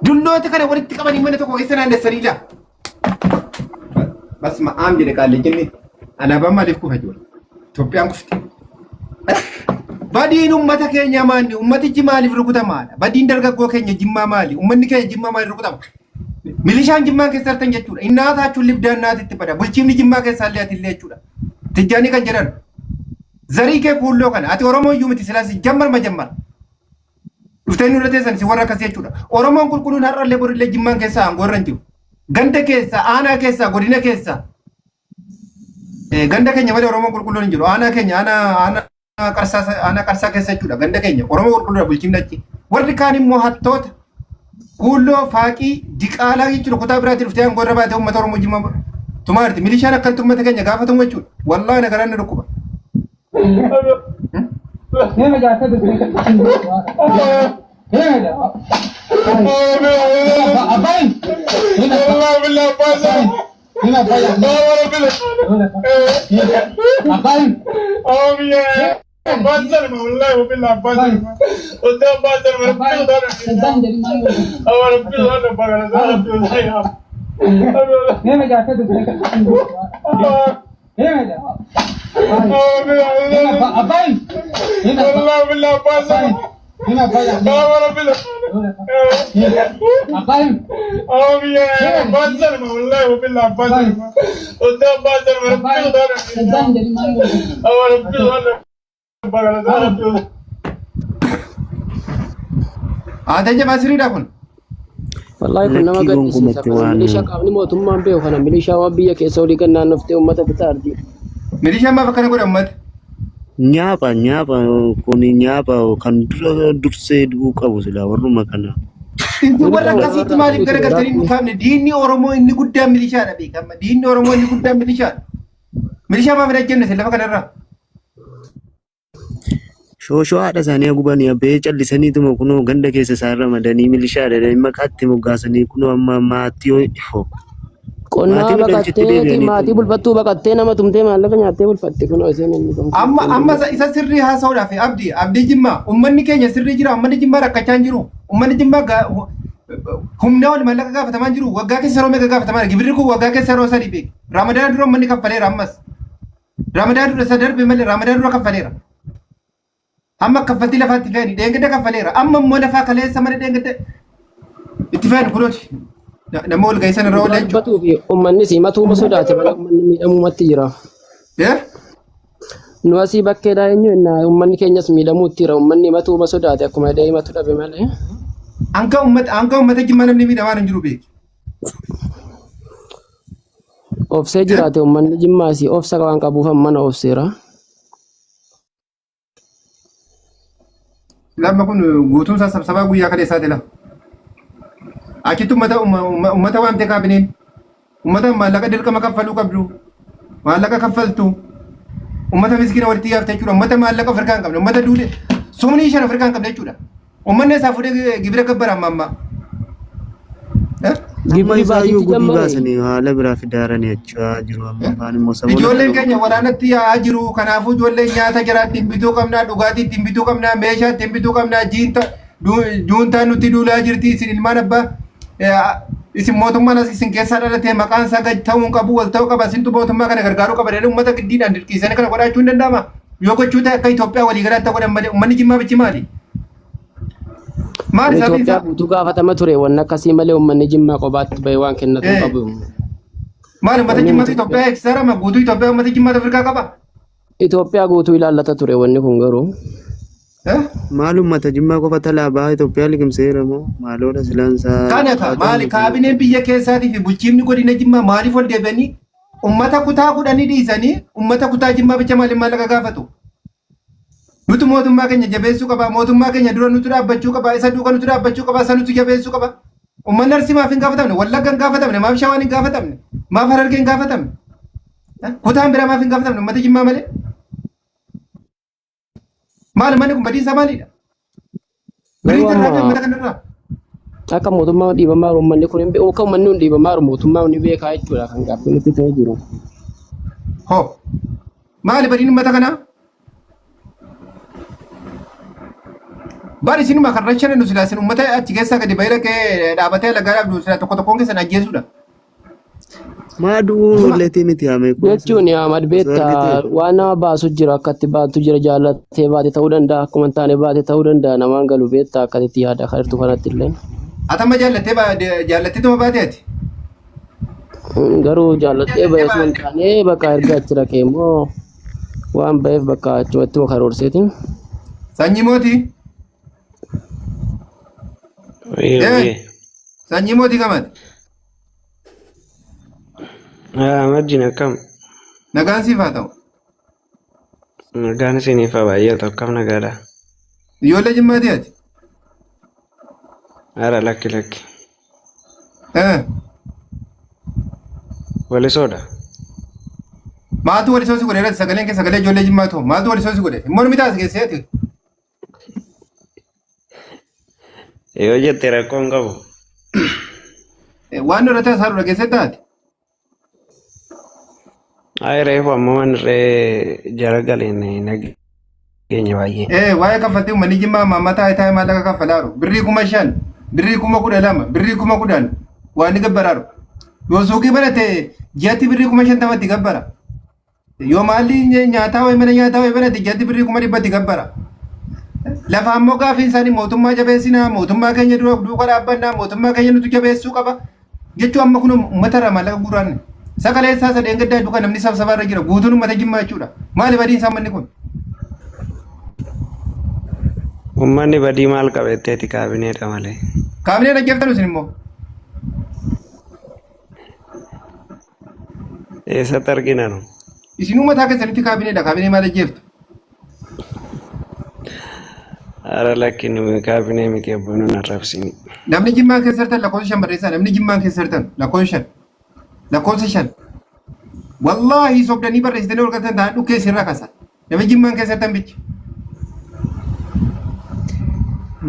[SPEAKER 1] Dulloota kana walitti qabanii mana tokko keessa naannessanii jaa. Bas ma'aam jedhe qaallee jennee alaabaan maaliif kufa jiru? Itoophiyaan kufte. Badiin ummata keenya maali? Ummatichi maaliif rukutamaadha? Badiin dargaggoo keenya Jimmaa maali? Ummanni keenya Jimmaa maaliif rukutama? Milishaan Jimmaa keessa artan jechuudha. Innaataa libdaan naatitti bada. Bulchiifni Jimmaa keessa illee ati illee jechuudha. Tijjaanii kan jedhan. Zarii kee kuulloo kana. Ati Oromoo iyyuu miti silaas jammar majammar. Dhuftee nurra teessan si warra akkasii jechuudha. Oromoon qulqulluun har'allee borillee Jimmaan keessa aangoo irra hin jiru. Ganda keessa, aanaa keessa, godina keessa. Ganda keenya malee Oromoon qulqulluun hin jiru. Aanaa keenya, aanaa qarsaa keessa jechuudha. Ganda keenya Oromoo qulqulluudha bulchiifni achi. Warri kaan immoo hattoota. Kuulloo faaqii diqaalaa jechuudha. Kutaa biraatti dhuftee aangoo irra baatee uummata Oromoo Jimmaa tumaarti. Milishaan akkanatti uummata keenya gaafatamu jechuudha. Wallaahi nagaraan ni dhukkuba. Ada je masiriidha kun.
[SPEAKER 5] Wallahi kun nama gaddisiisa. Milishaa qaamni mootummaan beeku kana milishaa waan biyya keessa olii kan naannoftee uummata bitaa ardi.
[SPEAKER 1] Milishaan maaf akkana godha uummata?
[SPEAKER 7] Nyaapa kun nyaapa kan dursee du'uu qabu sila warruma kana.
[SPEAKER 1] Warra akkasitti maaliif garagaltanii hin dhufamne? Diinni Oromoo inni guddaan milishaadha beekama. Diinni Oromoo inni guddaan milishaadha. Milishaa maaf hin ajjenne lafa kanarraa?
[SPEAKER 7] Shoshoo haadha isaanii gubanii abbee callisaniituma kunoo ganda keessa isaarra madanii milishaadha. Maqaatti moggaasanii kunoo amma maatii
[SPEAKER 5] qonnaa baqattee maatii bulfattuu baqattee nama tumtee maallaqa nyaattee bulfatte kunoo isheen inni tumte.
[SPEAKER 1] Amma isa sirrii haasa'uudhaaf abdii Jimmaa ummanni keenya sirrii jira ummanni Jimmaa rakkachaa hin jiru ummanni Jimmaa humna ol maallaqa gaafatamaa jiru waggaa keessa yeroo meeqa gaafatamaa gibirri kun waggaa keessa yeroo sadii beeku Ramadaan dura ummanni kaffaleera ammas Ramadaan dura isa darbe malee Ramadaan dura kaffaleera. Amma kaffaltii lafaatti fe'anii deengada kaffaleera amma immoo lafaa kaleessa mana deengada itti fe'an kunooti. Nama ol ga'isan irra oolan
[SPEAKER 5] jechuudha. Uummanni simatuma sodaate malee uummanni miidhamumatti jira. Nu asii bakkeedhaa eenyu innaa uummanni keenyas miidhamuutti jira. Uummanni matuma sodaate akkuma deematu dhabe malee.
[SPEAKER 1] Hanga uummata Jimmaa namni miidhamaa hin jiru beeki.
[SPEAKER 5] Obsee jiraate uummanni Jimmaas obsa waan qabuuf mana obseera.
[SPEAKER 1] Lamma kun guutuun sabsabaa guyyaa kaleessaati la. Achitti uummata waamtee kaabineen uummata maallaqa dirqama kaffaluu qabdu maallaqa kaffaltu uummata miskiina walitti yaafte jechuudha uummata maallaqa Afrikaa hin qabne uummata duudhe sumnii shan Afrikaa hin qabne jechuudha uummanni isaa fuudhee gibira gabbara amma.
[SPEAKER 7] Gibira baay'ee guddi baasanii haala biraa fidaaranii jechaa jiru amma afaan immoo sababa.
[SPEAKER 1] Ijoolleen keenya waraanatti yaa'aa jiru kanaafuu ijoolleen nyaata jara ittiin bituu qabnaa dhugaatii ittiin bituu qabnaa meeshaa ittiin bituu qabnaa juuntaa nutti duulaa jirti isin ilmaan abbaa. Isin mootummaan as isin keessaa dhalatee maqaan isaa gad ta'uun qabu wal ta'uu qaba isintu mootummaa kana gargaaruu qaba jedhanii uummata giddiidhaan dirqiisanii kana godhachuu hin danda'ama yoo gochuu ta'e akka Itoophiyaa walii galaatti godhan malee uummanni Jimmaa bichi maali? Maali sabii
[SPEAKER 5] Itoophiyaa guutuu gaafatama ture waan akkasii malee uummanni Jimmaa qobaatti bahee waan kennatu qabu.
[SPEAKER 1] Maali uummata Jimmaatu Itoophiyaa eegsisarama guutuu Itoophiyaa uummata Jimmaatu Afrikaa qaba?
[SPEAKER 5] Itoophiyaa guutuu ilaallata ture wanni kun garuu.
[SPEAKER 7] Maalum mata Jimmaa qofa talaabaa Itoophiyaa liqimseera moo maaloodha silaansaa.
[SPEAKER 1] Kanaka maali kaabineen biyya keessaatii fi bulchiifni godina Jimmaa maaliif ol deebi'anii uummata kutaa kudhanii dhiisanii uummata kutaa Jimmaa bicha maaliif maallaqa gaafatu? Nuti mootummaa keenya jabeessuu qaba mootummaa keenya dura nuti dhaabbachuu qaba isa duuka nuti dhaabbachuu qaba isa nuti jabeessuu qaba. Uummanni Arsii maaf hin gaafatamne Wallagga hin gaafatamne maaf Shawaan hin gaafatamne maaf Harargee hin gaafatamne kutaan biraa maaf hin gaafatamne uummata Jimmaa malee. Maal manni kun badiinsa maalidha?
[SPEAKER 5] Akka mootummaa dhiibamaa uummanni kun hin beeku uummanni kun dhiibamaa mootummaa ni beekaa jechuudha kan gaaffii nutti ta'ee jiru.
[SPEAKER 1] Hoo maali badiin uummata kanaa? Bari isinuma kan rachana nu silaa isin uummata achi keessaa gadi bahee dhaqee dhaabatee lagaa dhabdu silaa tokko tokkoon keessan ajjeesudha.
[SPEAKER 7] Maaduu leetii miti haame kun.
[SPEAKER 5] Jechuun Ahmad beektaa waan nama baasu jira akkatti baatu jira jaallattee baate ta'uu danda'a akkuma hin taane baate ta'uu danda'a namaan galu beektaa akkatti yaada kan kanatti illee.
[SPEAKER 1] Atama jaallattee tuma baatee ati.
[SPEAKER 5] Garuu jaallattee bahee sun taanee bakka erga achi dhaqee immoo waan baheef bakka achumatti karoorseeti.
[SPEAKER 1] Sanyii mootii. Sanyii mootii kamati.
[SPEAKER 8] Majjina akkam.
[SPEAKER 1] Nagaan siif haa ta'u.
[SPEAKER 8] Nagaan isiniif haa baay'atu akkam nagaadha.
[SPEAKER 1] Ijoollee jimmaati ati.
[SPEAKER 8] Haadha lakki lakki. Walisoodha.
[SPEAKER 1] Maatu walisoo si godhe sagaleen kee sagalee ijoollee jimmaatu maatu walisoo si godhe immoo mitaas keesseeti.
[SPEAKER 8] Yoo jettee rakkoo hin qabu.
[SPEAKER 1] Waan irratti haasa'u keessatti taate.
[SPEAKER 8] Ay reefu ammoo wanirree jara galeen nageenya baay'ee.
[SPEAKER 1] Waa'ee kaffaltii uummanni jimmaa maammataa taa'ee maallaqa kaffalaaru birrii 5,000 birrii 12,000 birrii 10,000 waan ni gabbaraaru. Yoo suuqii banate ji'atti birrii 50,000 gabbara. Yoo maalli nyaataa wayi mana nyaataa wayi banate ji'atti birrii 100,000 gabbara. Lafa ammoo gaafii isaanii mootummaa jabeessinaa mootummaa keenya duuka dhaabbannaa mootummaa keenya nuti jabeessuu qaba jechuun amma kun uummata irraa maallaqa guuraanne. Sakalee isaa sadeen gaddaa duuka namni sabsabaa irra jira guutuun uummata jimmaa jechuudha. Maali badii isaa manni kun?
[SPEAKER 8] Uummanni badii maal qabeetteeti kaabineedha malee.
[SPEAKER 1] Kaabinee dhaggeeffatanu isin immoo.
[SPEAKER 8] Eessatti argina nu?
[SPEAKER 1] Isin uummataa keessanitti kaabineedha. Kaabinee maal dhaggeeftu?
[SPEAKER 8] Haara lakki nu kaabinee miti abbaa nu narrabsini.
[SPEAKER 1] Namni jimmaa keessa jirtan lakkoofsa 5 barreessaa. Namni jimmaa keessa jirtan lakkoofsa 5. Lakkoofsa 5. Wallaahi sobdanii barreessitanii ol galtan ta'an dhukkee sirra kasa. Namni jimmaan keessa jirtan bichi.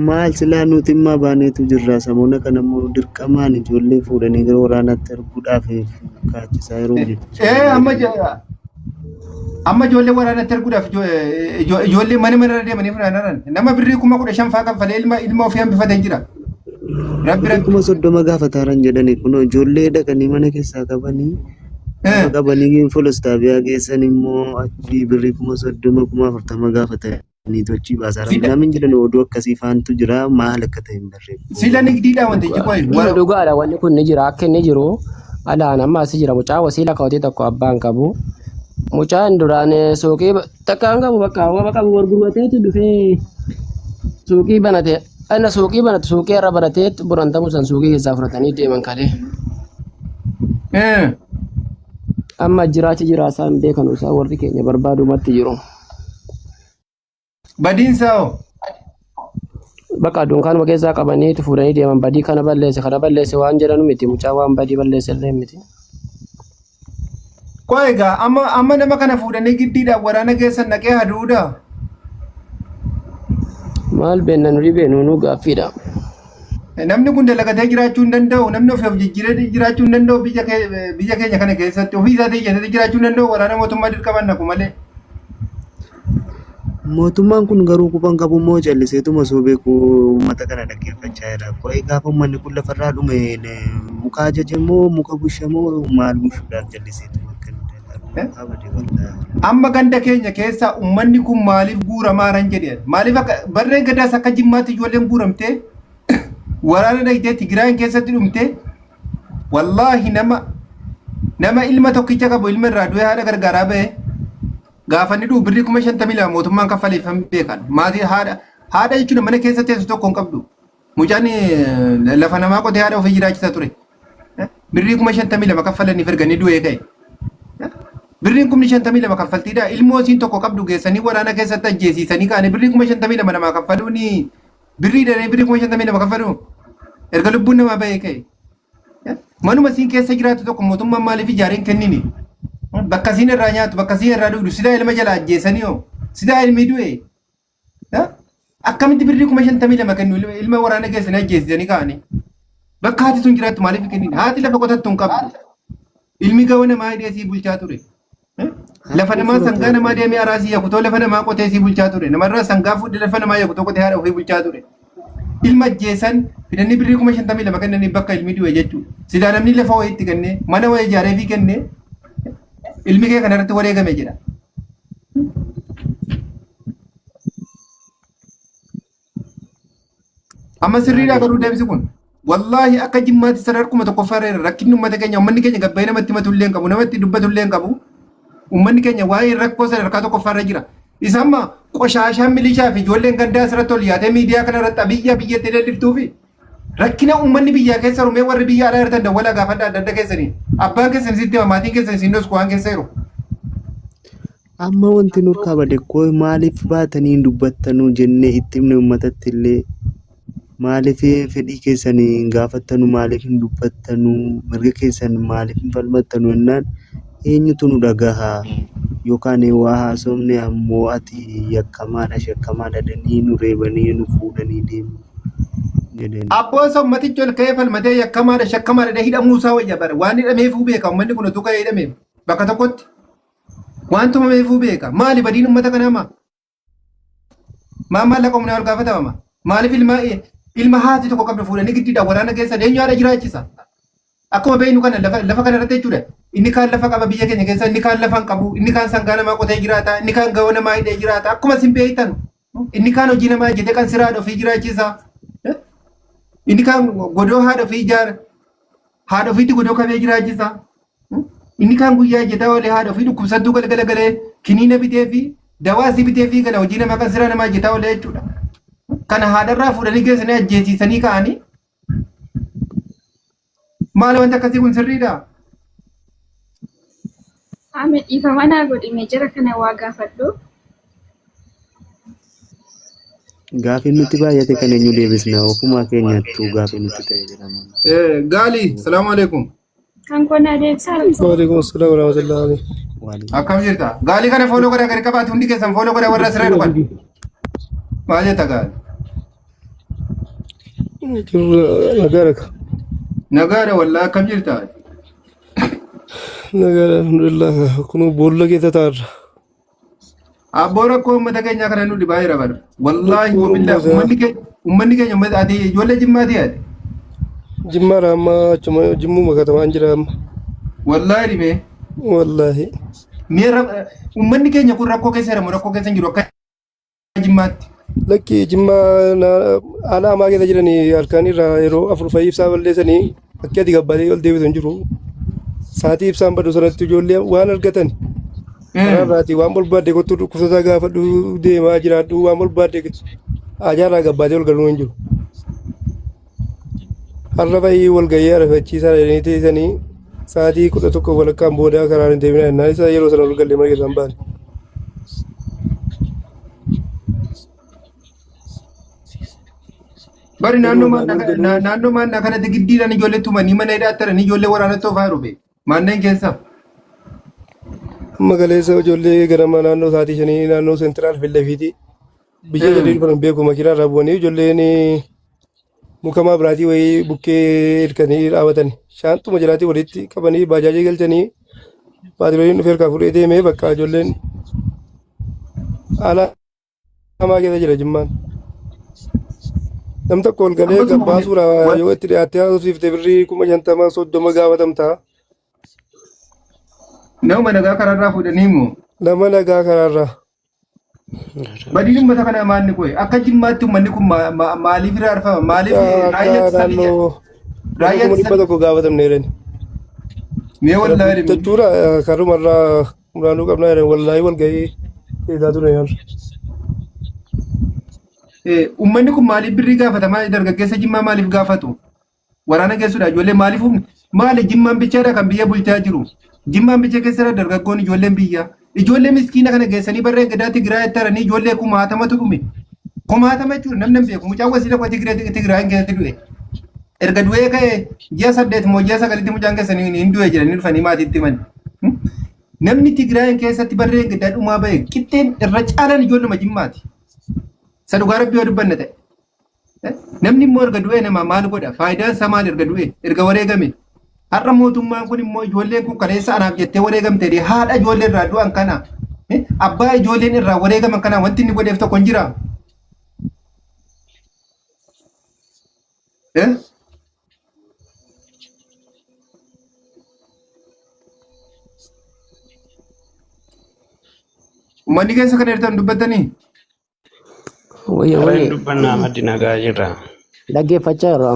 [SPEAKER 7] Maal silaa nuti immoo baaneetu jirra samoona kana immoo dirqamaan ijoollee fuudhanii gara waraanaatti arguudhaaf kaachisaa yeroo
[SPEAKER 1] jechuudha. Amma ijoollee waraanatti arguudhaaf ijoollee mana irra deemanii fudhatan nama birrii 15,000 fa'aa kanfalee ilma ofii hambifatee jira.
[SPEAKER 7] Rabbi 30 gaafataran jedhanii kun ijoollee dhaqanii mana keessaa qabanii fuulas taabiyaa geessan immoo achi birrii 30,000 40,000 gaafatanii tochii baasaran namni jedhan oduu akkasii faantu jira maal akka ta'e hin barreeffamu.
[SPEAKER 1] Sila nigdiidhaa wanti jibbooyi.
[SPEAKER 5] Dhugaadha wanni kun ni jira akka inni jiru alaan amma asii jira mucaa wasiila kaawwatee tokko abbaan qabu. Mucaan duraan suuqii takkaan qabu bakka hawwa qabu gurgurteetu dhufee suuqii banate ana suuqii banate suuqii irra barateetu burantamu san suuqii keessaa fudhatanii deeman kalee. Amma jiraachi jiraasaan beekanu isaa warri keenya barbaadumatti jiru.
[SPEAKER 1] Badiinsaa hoo?
[SPEAKER 5] Bakka dunkaanuma keessaa qabaniitu fuudhanii deeman badii kana balleesse waan jedhanu miti mucaa waan badii balleesse illee miti.
[SPEAKER 1] Koo egaa amma nama kana fuudhanii giddiidhaan waraana keessan naqee haduudha.
[SPEAKER 5] Maal beenna nuti beenu nu gaaffiidha.
[SPEAKER 1] Namni kun dalagatee jiraachuu hin danda'u namni ofii of jijjiiree jiraachuu hin danda'u biyya keenya kana keessatti ofii isaatii keessatti jiraachuu hin danda'u waraana mootummaa dirqaman naqu malee.
[SPEAKER 7] Mootummaan kun garuu quban qabu immoo calliseetuma soo beeku uummata kana dhaggeeffachaa jira. Qo'ee gaafa uummanni kun lafarraa dhume muka ajaje moo muka bushe moo maal bushuudhaaf calliseetuma
[SPEAKER 1] amma ganda keenya keessa uummanni kun maaliif guuramaa ran jedhee maaliif akka barreen gadaas akka jimmaatti ijoolleen guuramtee waraana dhayitee Tigraay keessatti dhumte wallaahi nama ilma tokkicha qabu ilma irraa du'ee haadha gargaaraa ba'e gaafanni dhufu birrii 52,000 mootummaan kaffaleeffamee beekan maatii haadha jechuun mana keessa teessu tokko hin qabdu mucaan lafa namaa qotee haadha ofii jiraachisa ture birrii 52,000 kaffalanii erganii du'ee ka'e. Birriin 52,000 kaffaltiidha. Ilmoo isiin tokko qabdu geessanii waraana keessatti ajjeesiisanii kaane birrii 52,000 namaa kaffaluun birrii dhanee birrii 52,000 kaffaluun erga lubbuun namaa ba'ee ka'e. Manuma isiin keessa jiraatu tokko mootummaan maaliif ijaareen kennini? Bakka isiin irraa nyaatu bakka isiin irraa dhugdu sidaa ilma jala ajjeesanii hoo sidaa ilmi du'e. Akkamitti birrii 52,000 kennu ilma waraana keessanii ajjeesisanii kaane? Bakka haati sun jiraattu maaliif kennini? Haati lafa qotattu hin qabdu. Ilmi gawana maa hidhee sii bulchaa ture. Lafa namaa sangaa namaa deemee araasii yakutoo lafa namaa qotee si bulchaa ture. Namarraa sangaa fuudhee lafa namaa yakutoo qotee haadha ofii bulchaa ture. Ilma ajjeesan fidanii birrii 52 kennanii bakka ilmi du'e jechuudha. Sidaa namni lafa wayiitti kennee mana wayii ijaaree fi kennee ilmi kee kanarratti wareegame jedha. Amma sirriidhaa garuu deemsi kun wallaahi akka jimmaatti sadarkuma tokkoffaa irra rakkinni uummata keenya uummanni keenya gabbayee namatti himatullee hin qabu namatti dubbatullee hin qabu. Uummanni keenya waa'ee rakkoo sadarkaa tokkoffaa irra jira. Isamma qoshaashaan milishaa fi ijoolleen gandaa asirratti ol yaatee miidiyaa kanarratti biyyatti deeddiftuu fi rakkina uummanni biyyaa keessa rumee warri biyya alaa irratti dawwalaa gaafadha adda adda keessanii abbaan keessan sitti maatiin keessan isin dhosku waan keessa jiru.
[SPEAKER 7] Amma wanti nurkaa bade koo maaliif baatanii hin dubbattanuu jennee itti himne uummatatti illee maaliif fedhii keessanii gaafattanu maaliif hin dubbattanuu mirga keessan maaliif hin falmattanuu jennaan eenyutu nu dhagahaa yookaan waa haasofne ammoo ati yakkamaadha shakkamaadha danii nu reebanii nu fuudhanii deemu.
[SPEAKER 1] Abboo sommatichi ol ka'ee falmatee yakkamaadha shakkamaadha hidhamuusaa wayya bara waan hidhameefuu beeka uummanni kun utuu ka'ee hidhameef bakka tokkotti waan tumameefuu beeka maali badiin uummata kanaa maallaqa humnaa ol gaafatamama maaliif ilma haati tokko qabdu fuudhanii giddiidhaan waraana keessa eenyu haadha jiraachisa. Akkuma beeknu kana lafa kana irratti jechuudha. Inni kaan lafa qaba biyya keenya keessa, inni kaan lafa hin qabu, inni kaan sangaa namaa qotee jiraata, inni kaan gawoo namaa hidhee jiraata. Akkuma isin beektan inni kaan hojii namaa hojjetee kan siraa haadha ofii jiraachisa. Inni kaan godoo haadha ofii ijaara. Haadha ofiitti godoo qabee jiraachisa. Inni kaan guyyaa hojjetaa oolee haadha ofii dhukkubsattuu galgala galee kiniina bitee fi dawaasii bitee fi gala hojii namaa kan siraa namaa hojjetaa oolee jechuudha. Kana haadharraa fuudhanii geessanii ajjeesiisanii ka'anii maal wanta akkasii kun sirriidha?
[SPEAKER 3] Ame dhiifama naa godhime jira kana waa gaafadhu.
[SPEAKER 7] Gaafii nuti baay'ate kan eenyu deebisna ofumaa keenyattuu gaafii nuti ta'e jedhama.
[SPEAKER 1] Gaali, salaamu alaikum.
[SPEAKER 3] Kan kona deebisaa
[SPEAKER 9] Waalaikum salaam wa rahmatullahi.
[SPEAKER 1] Akkam jirta? Gaali kana fooloo godhaa gadi qabaatu hundi keessan fooloo godhaa warra siree dhufan. Maal jetta gaali?
[SPEAKER 9] Nagaaraka.
[SPEAKER 1] Nagaara wallaa akkam jirta?
[SPEAKER 9] Nagaara alhamdulillah kun boolla keessa taa'arra.
[SPEAKER 1] Abboo rakkoo uummata keenyaa kana nu dhibaa jira bara. Wallaahi uummanni keenya ati ijoollee jimmaati yaade.
[SPEAKER 9] Jimmaadha amma achuma jimmuma katamaan jira amma.
[SPEAKER 1] Wallaahi dhibee.
[SPEAKER 9] Wallaahi.
[SPEAKER 1] Uummanni keenya kun rakkoo keessa jiramu rakkoo keessa jiru akka jimmaatti.
[SPEAKER 9] Lakki jimmaa haala hamaa keessa jiranii halkan irraa yeroo afur fayyii ibsaa balleessanii akka ati gabbaatee ol deebitu hin jiru. Saatii ibsaan badu sanatti ijoollee waan argatan. Kanaarraati waan barbaadde kottu dhukkubsataa gaafadhu deemaa jiraadhu waan barbaadde ajaarraa gabbaatee ol galuu hin jiru. Har'a fayyii walgahii ariifachiisaa jedhanii teessanii saatii 11 walakkaan booda karaa hin deemina jennaan isa yeroo sana ol gallee marga isaan baane.
[SPEAKER 1] Bari naannoo maannaa kanatti giddiidhaan ijoollee tumanii mana hidhaatti taranii ijoollee waraanatti ofaa dhufe maanneen keessa.
[SPEAKER 9] Amma galeessa ijoollee ganama naannoo saatii 5 naannoo seentiraal fillafiiti biyya gadi dhufan beeku makiinaa irraa bu'anii ijoolleen mukamaa biraatii wayii bukkee hirkanii dhaabatan shaantuma jalaatii walitti qabanii baajaajii galchanii baatirooliin dhufee harkaa fuudhee deemee bakka ijoolleen haala hamaa keessa jira jimmaan. Nam tokko ol galee gabbaasuudha yoo itti dhiyaattee haasofsiifte birrii 50 30 gaafatamtaa.
[SPEAKER 1] Nama nagaa karaarraa fuudhanii immoo.
[SPEAKER 9] Nama nagaa karaarraa.
[SPEAKER 1] Badii uummata kana maanni koye akka jimmaatti uummanni kun maaliif raarfama maaliif
[SPEAKER 9] raayyaa dhibba tokko gaafatamne jedhani.
[SPEAKER 1] Mee wallaahi
[SPEAKER 9] jechuudha karumarraa muraanuu qabnaa jedhan wallaahi walgahii keessaa ture yaaddu.
[SPEAKER 1] Uummanni kun maaliif birrii gaafatamaa dargaggeessa jimmaa maaliif gaafatu? Waraana geessuudha ijoollee maaliif maali jimmaan bichaadha kan biyya bulchaa jiru? Jimmaan bicha keessatti dargaggoon ijoolleen biyya ijoollee miskiina kana geessanii barree gadaa Tigraay taranii ijoollee 60tu dhume. 60 jechuudha namni beeku mucaan wasiila qotii Tigraay keessatti du'e. Erga du'ee ka'ee ji'a 8 moo ji'a 9tti mucaan keessanii hin du'e jedhanii dhufanii maatiitti himan. Namni Tigraay keessatti barree gadaa dhumaa ba'e qixxeen irra caalaan ijoolluma jimmaati. Sadugaa rabbii yoo dubbanna ta'e. Namni immoo erga du'e nama maal godha? Faayidaan isaa maal erga du'e? Erga wareegame. Har'a mootummaan kun immoo ijoolleen kun kaleessa anaaf jettee wareegamte haadha ijoollee irraa du'an kana abbaa ijoolleen irraa wareegaman kana wanti inni godheef tokko hin jira. Uummanni keessa kan ertan dubbatanii.
[SPEAKER 8] Kareen dubbannaa maddi nagaa jirra.
[SPEAKER 5] Dhaggeeffachaa jirra.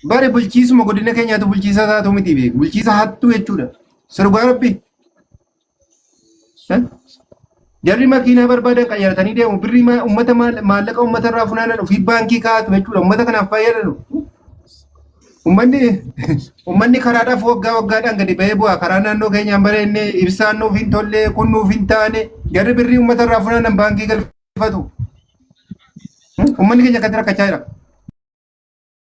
[SPEAKER 1] Bare bulchiisuma godina keenyaatu bulchiisa taatu miti beeku. Bulchiisa hattuu jechuudha. Sirgaa rabbi. Jarri makiinaa barbaadan qayyartanii deemu. Birrii uummata maallaqa uummata irraa funaanan ofii baankii kaa'atu jechuudha. Uummata kanaaf fayyadanu. Uummanni karaadhaaf waggaadhaan gadi ba'ee bu'a. Karaa naannoo keenyaan bareennee ibsaan nuuf hin tolle kun nuuf hin taane jarri birrii uummata irraa funaanan baankii galfatu. Uummanni keenya akkatti rakkachaa jira.